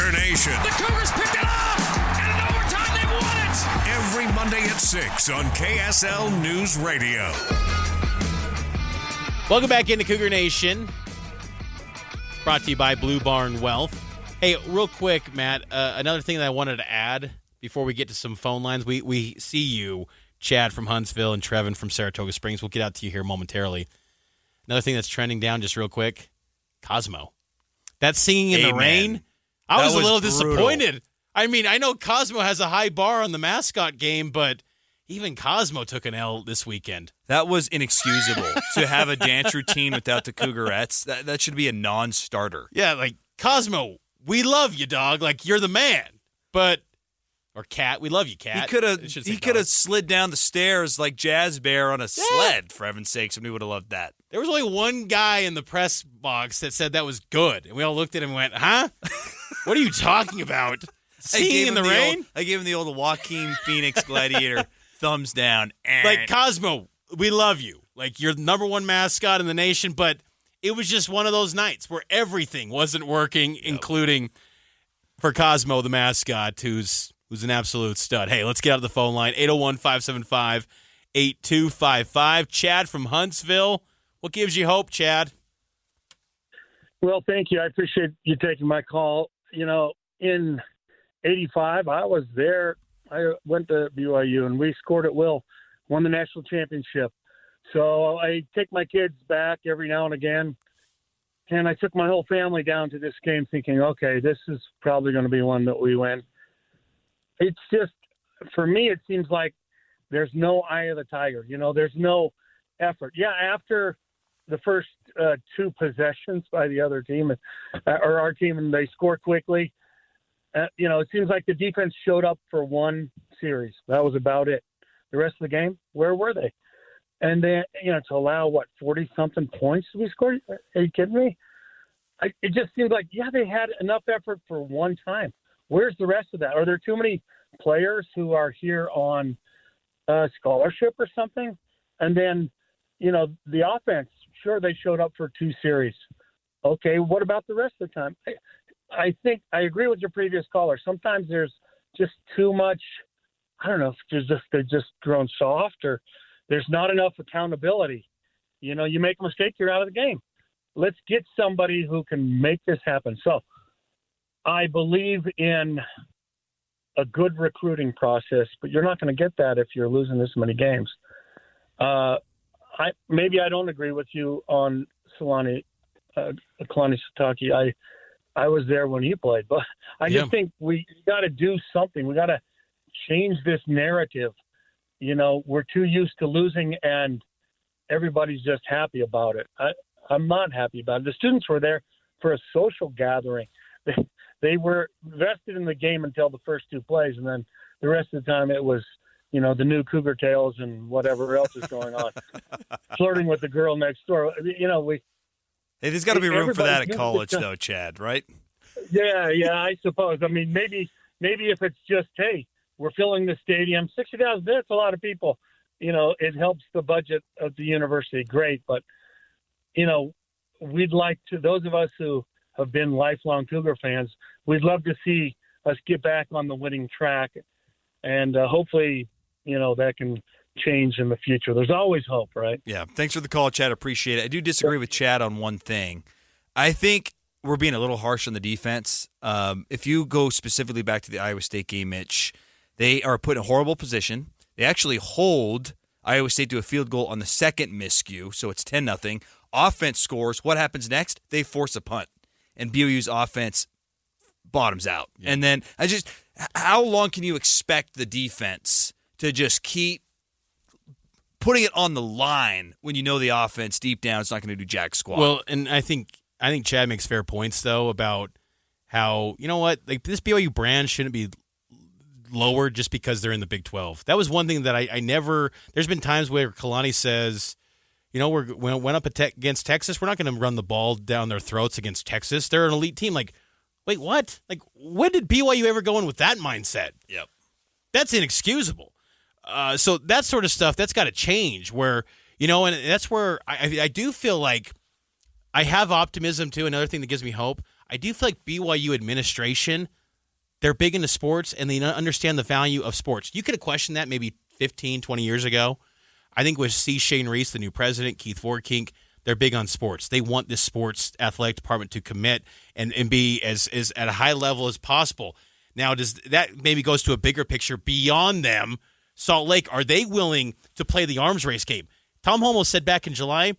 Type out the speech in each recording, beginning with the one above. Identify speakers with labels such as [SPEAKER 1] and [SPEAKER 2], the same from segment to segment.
[SPEAKER 1] Cougar Nation.
[SPEAKER 2] The Cougars picked it up, and in overtime they won it.
[SPEAKER 1] Every Monday at 6 on KSL News Radio.
[SPEAKER 3] Welcome back into Cougar Nation. It's brought to you by Blue Barn Wealth. Hey, real quick, Matt, another thing that I wanted to add before we get to some phone lines. We see you, Chad from Huntsville and Trevin from Saratoga Springs. We'll get out to you here momentarily. Another thing that's trending down just real quick, Cosmo. That singing in the rain, I was a little disappointed. I mean, I know Cosmo has a high bar on the mascot game, but even Cosmo took an L this weekend.
[SPEAKER 4] That was inexcusable to have a dance routine without the Cougarettes. That should be a non-starter.
[SPEAKER 3] Yeah, like, Cosmo, we love you, dog. Like, you're the man. But, or Cat, we love you, Cat.
[SPEAKER 4] He could have slid down the stairs like Jazz Bear on a sled, for heaven's sake. Somebody would have loved that.
[SPEAKER 3] There was only one guy in the press box that said that was good. And we all looked at him and went, huh? What are you talking about? Singing in the rain?
[SPEAKER 4] I gave him the old Joaquin Phoenix Gladiator thumbs down.
[SPEAKER 3] Like, Cosmo, we love you. Like, you're the number one mascot in the nation, but it was just one of those nights where everything wasn't working, including for Cosmo, the mascot, who's an absolute stud. Hey, let's get out of the phone line. 801-575-8255. Chad from Huntsville. What gives you hope, Chad?
[SPEAKER 5] Well, thank you. I appreciate you taking my call. You know, in 85, I was there. I went to BYU, and we scored at will, won the national championship. So I take my kids back every now and again, and I took my whole family down to this game thinking, okay, this is probably going to be one that we win. It's just, for me, it seems like there's no eye of the tiger. You know, there's no effort. Yeah, after the first two possessions by the other team, or our team, and they score quickly, you know, it seems like the defense showed up for one series. That was about it. The rest of the game, where were they? And then, you know, to allow, 40-something points to be scored? Are you kidding me? It just seems like, yeah, they had enough effort for one time. Where's the rest of that? Are there too many players who are here on scholarship or something? And then, you know, the offense, sure, they showed up for two series. Okay, what about the rest of the time? I think I agree with your previous caller. Sometimes there's just too much, I don't know, if they're just grown soft, or there's not enough accountability. You know, you make a mistake, you're out of the game. Let's get somebody who can make this happen. So I believe in a good recruiting process, but you're not going to get that if you're losing this many games. Maybe I don't agree with you on Kalani Sitake. I was there when he played, but I just think we got to do something. We got to change this narrative. You know, we're too used to losing, and everybody's just happy about it. I'm not happy about it. The students were there for a social gathering. They were vested in the game until the first two plays, and then the rest of the time it was, you know, the new Cougar Tales and whatever else is going on. Flirting with the girl next door. You know,
[SPEAKER 4] Hey, there's got to be room for that at college, though, Chad, right?
[SPEAKER 5] Yeah, I suppose. I mean, maybe if it's just, hey, we're filling the stadium, 60,000, that's a lot of people. You know, it helps the budget of the university. Great. But, you know, we'd like to, those of us who have been lifelong Cougar fans, we'd love to see us get back on the winning track. And hopefully, you know, that can change in the future. There's always hope, right?
[SPEAKER 4] Yeah. Thanks for the call, Chad. Appreciate it. I do disagree with Chad on one thing. I think we're being a little harsh on the defense. If you go specifically back to the Iowa State game, Mitch, they are put in a horrible position. They actually hold Iowa State to a field goal on the second miscue, so it's 10-0. Offense scores. What happens next? They force a punt, and BYU's offense bottoms out. Yeah. And then how long can you expect the defense to just keep putting it on the line when you know the offense deep down is not going to do jack squat?
[SPEAKER 3] Well, and I think Chad makes fair points, though, about how, you know what, like, this BYU brand shouldn't be lower just because they're in the Big 12. That was one thing that I never – there's been times where Kalani says, you know, we went up against Texas. We're not going to run the ball down their throats against Texas. They're an elite team. Like, wait, what? Like, when did BYU ever go in with that mindset?
[SPEAKER 4] Yep.
[SPEAKER 3] That's inexcusable. So that sort of stuff, that's got to change where, you know, and that's where I do feel like I have optimism too. Another thing that gives me hope, I do feel like BYU administration, they're big into sports, and they understand the value of sports. You could have questioned that maybe 15, 20 years ago. I think with C. Shane Reese, the new president, Keith Vorkink, they're big on sports. They want this sports athletic department to commit and be as at a high level as possible. Now, does that maybe goes to a bigger picture beyond them? Salt Lake, are they willing to play the arms race game? Tom Holmoe said back in July,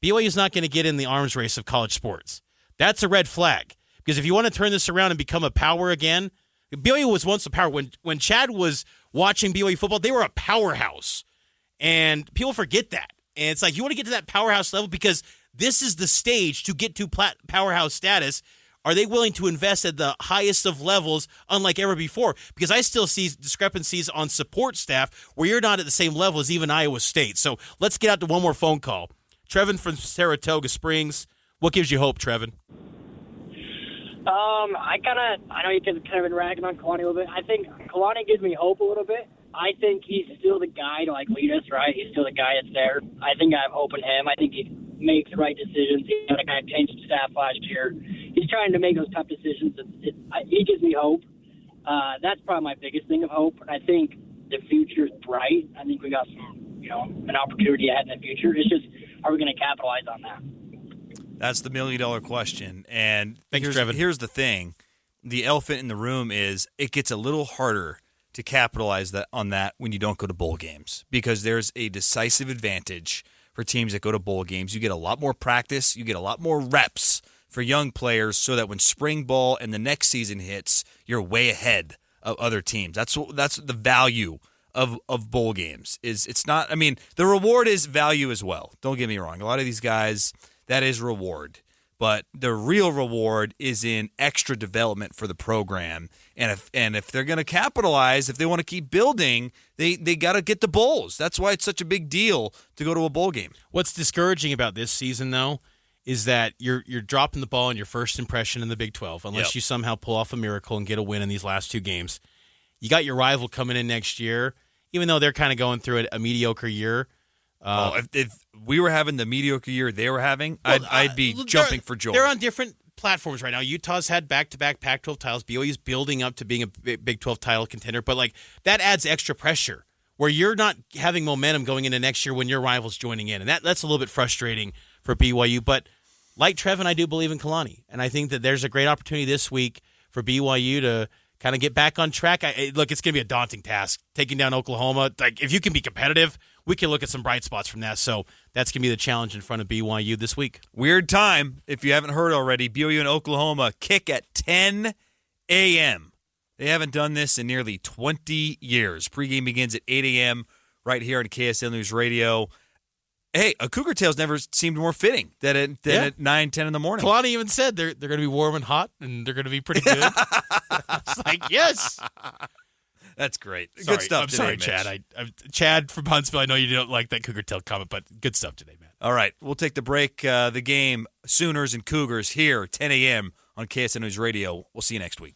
[SPEAKER 3] BYU is not going to get in the arms race of college sports. That's a red flag. Because if you want to turn this around and become a power again, BYU was once a power. When Chad was watching BYU football, they were a powerhouse. And people forget that. And it's like, you want to get to that powerhouse level because this is the stage to get to powerhouse status. Are they willing to invest at the highest of levels unlike ever before? Because I still see discrepancies on support staff where you're not at the same level as even Iowa State. So let's get out to one more phone call. Trevin from Saratoga Springs. What gives you hope, Trevin?
[SPEAKER 6] I know you kind of been ragging on Kalani a little bit. I think Kalani gives me hope a little bit. I think he's still the guy to lead us, right? He's still the guy that's there. I think I have hope in him. I think he makes the right decisions. He kind of changed staff last year. He's trying to make those tough decisions. He gives me hope. That's probably my biggest thing of hope. And I think the future is bright. I think we got some, an opportunity ahead in the future. It's just, are we going to capitalize on that?
[SPEAKER 4] That's the $1 million question. And
[SPEAKER 3] Thanks, Trevin.
[SPEAKER 4] Here's the thing. The elephant in the room is it gets a little harder to capitalize on that when you don't go to bowl games, because there's a decisive advantage for teams that go to bowl games. You get a lot more practice. You get a lot more reps for young players so that when spring ball and the next season hits, you're way ahead of other teams. That's the value of bowl games. It's not, the reward is value as well. Don't get me wrong. A lot of these guys, that is reward. But the real reward is in extra development for the program. And if they're going to capitalize, if they want to keep building, they got to get the bowls. That's why it's such a big deal to go to a bowl game.
[SPEAKER 3] What's discouraging about this season, though, is that you're dropping the ball in your first impression in the Big 12, unless you somehow pull off a miracle and get a win in these last two games. You got your rival coming in next year, even though they're kind of going through a mediocre year.
[SPEAKER 4] If we were having the mediocre year they were having, I'd be jumping for joy.
[SPEAKER 3] They're on different platforms right now. Utah's had back-to-back Pac-12 titles. BYU's building up to being a Big 12 title contender, but that adds extra pressure where you're not having momentum going into next year when your rival's joining in, and that's a little bit frustrating for BYU. But like Trevin, I do believe in Kalani, and I think that there's a great opportunity this week for BYU to kind of get back on track. Look, it's going to be a daunting task taking down Oklahoma. If you can be competitive, we can look at some bright spots from that. So that's going to be the challenge in front of BYU this week.
[SPEAKER 4] Weird time. If you haven't heard already, BYU and Oklahoma kick at 10 a.m. They haven't done this in nearly 20 years. Pregame begins at 8 a.m. right here on KSL News Radio. Hey, a Cougar Tales never seemed more fitting than at 9, 10 in the morning.
[SPEAKER 3] Kalani even said they're going to be warm and hot, and they're going to be pretty good. It's yes.
[SPEAKER 4] That's great.
[SPEAKER 3] Sorry,
[SPEAKER 4] good stuff
[SPEAKER 3] I'm
[SPEAKER 4] today,
[SPEAKER 3] sorry,
[SPEAKER 4] Mitch.
[SPEAKER 3] Chad. Chad from Huntsville, I know you don't like that Cougar Tail comment, but good stuff today, man.
[SPEAKER 4] All right, we'll take the break. The game, Sooners and Cougars here, 10 a.m. on KSL News Radio. We'll see you next week.